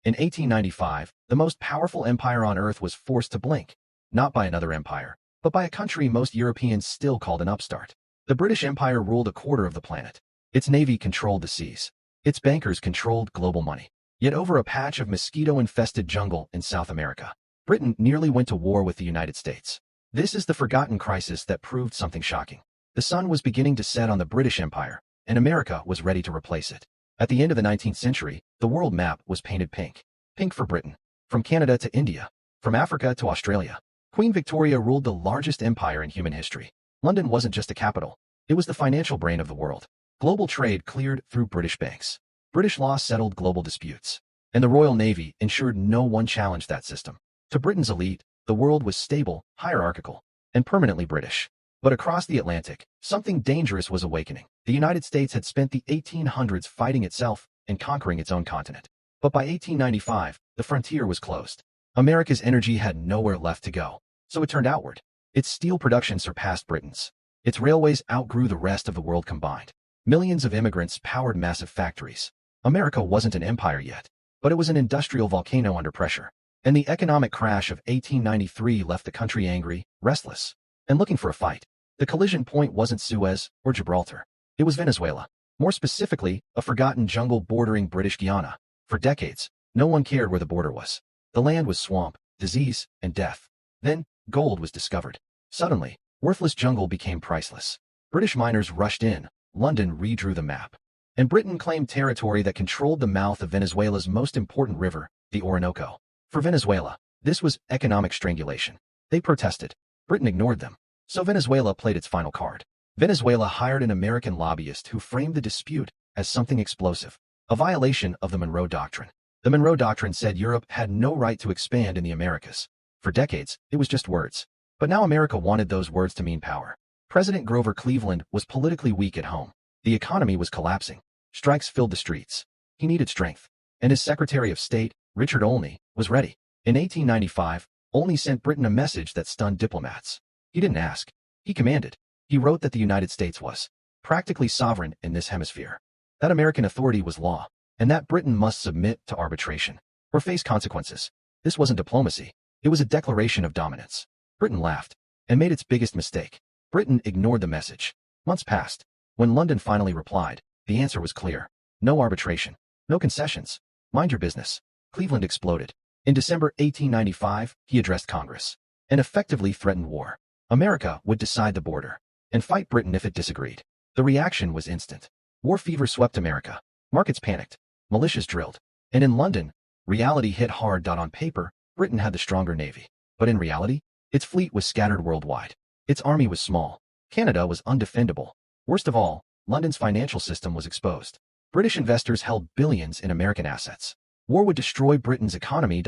In 1895, the most powerful empire on Earth was forced to blink, not by another empire, but by a country most Europeans still called an upstart. The British Empire ruled a quarter of the planet. Its navy controlled the seas. Its bankers controlled global money. Yet over a patch of mosquito-infested jungle in South America, Britain nearly went to war with the United States. This is the forgotten crisis that proved something shocking. The sun was beginning to set on the British Empire, and America was ready to replace it. At the end of the 19th century, the world map was painted pink. Pink for Britain. From Canada to India. From Africa to Australia. Queen Victoria ruled the largest empire in human history. London wasn't just a capital. It was the financial brain of the world. Global trade cleared through British banks. British law settled global disputes. And the Royal Navy ensured no one challenged that system. To Britain's elite, the world was stable, hierarchical, and permanently British. But across the Atlantic, something dangerous was awakening. The United States had spent the 1800s fighting itself and conquering its own continent. But by 1895, the frontier was closed. America's energy had nowhere left to go, so it turned outward. Its steel production surpassed Britain's. Its railways outgrew the rest of the world combined. Millions of immigrants powered massive factories. America wasn't an empire yet, but it was an industrial volcano under pressure. And the economic crash of 1893 left the country angry, restless, and looking for a fight. The collision point wasn't Suez or Gibraltar. It was Venezuela. More specifically, a forgotten jungle bordering British Guiana. For decades, no one cared where the border was. The land was swamp, disease, and death. Then, gold was discovered. Suddenly, worthless jungle became priceless. British miners rushed in. London redrew the map. And Britain claimed territory that controlled the mouth of Venezuela's most important river, the Orinoco. For Venezuela, this was economic strangulation. They protested. Britain ignored them. So Venezuela played its final card. Venezuela hired an American lobbyist who framed the dispute as something explosive, a violation of the Monroe Doctrine. The Monroe Doctrine said Europe had no right to expand in the Americas. For decades, it was just words. But now America wanted those words to mean power. President Grover Cleveland was politically weak at home. The economy was collapsing. Strikes filled the streets. He needed strength. And his Secretary of State, Richard Olney, was ready. In 1895, Olney sent Britain a message that stunned diplomats. He didn't ask. He commanded. He wrote that the United States was practically sovereign in this hemisphere, that American authority was law, and that Britain must submit to arbitration or face consequences. This wasn't diplomacy. It was a declaration of dominance. Britain laughed and made its biggest mistake. Britain ignored the message. Months passed. When London finally replied, the answer was clear. No arbitration. No concessions. Mind your business. Cleveland exploded. In December 1895, he addressed Congress and effectively threatened war. America would decide the border and fight Britain if it disagreed. The reaction was instant. War fever swept America. Markets panicked. Militias drilled. And in London, reality hit hard. On paper, Britain had the stronger navy. But in reality, its fleet was scattered worldwide. Its army was small. Canada was undefendable. Worst of all, London's financial system was exposed. British investors held billions in American assets. War would destroy Britain's economy.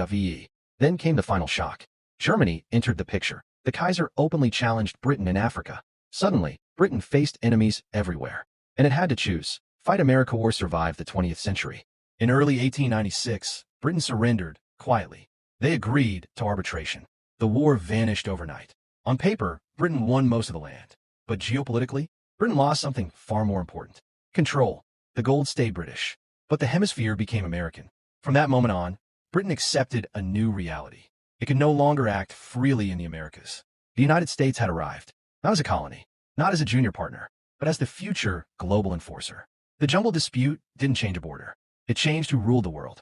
Then came the final shock. Germany entered the picture. The Kaiser openly challenged Britain in Africa. Suddenly, Britain faced enemies everywhere. And it had to choose, fight America or survive the 20th century. In early 1896, Britain surrendered, quietly. They agreed to arbitration. The war vanished overnight. On paper, Britain won most of the land. But geopolitically, Britain lost something far more important. Control. The gold stayed British. But the hemisphere became American. From that moment on, Britain accepted a new reality. It could no longer act freely in the Americas. The United States had arrived, not as a colony, not as a junior partner, but as the future global enforcer. The jungle dispute didn't change a border. It changed who ruled the world.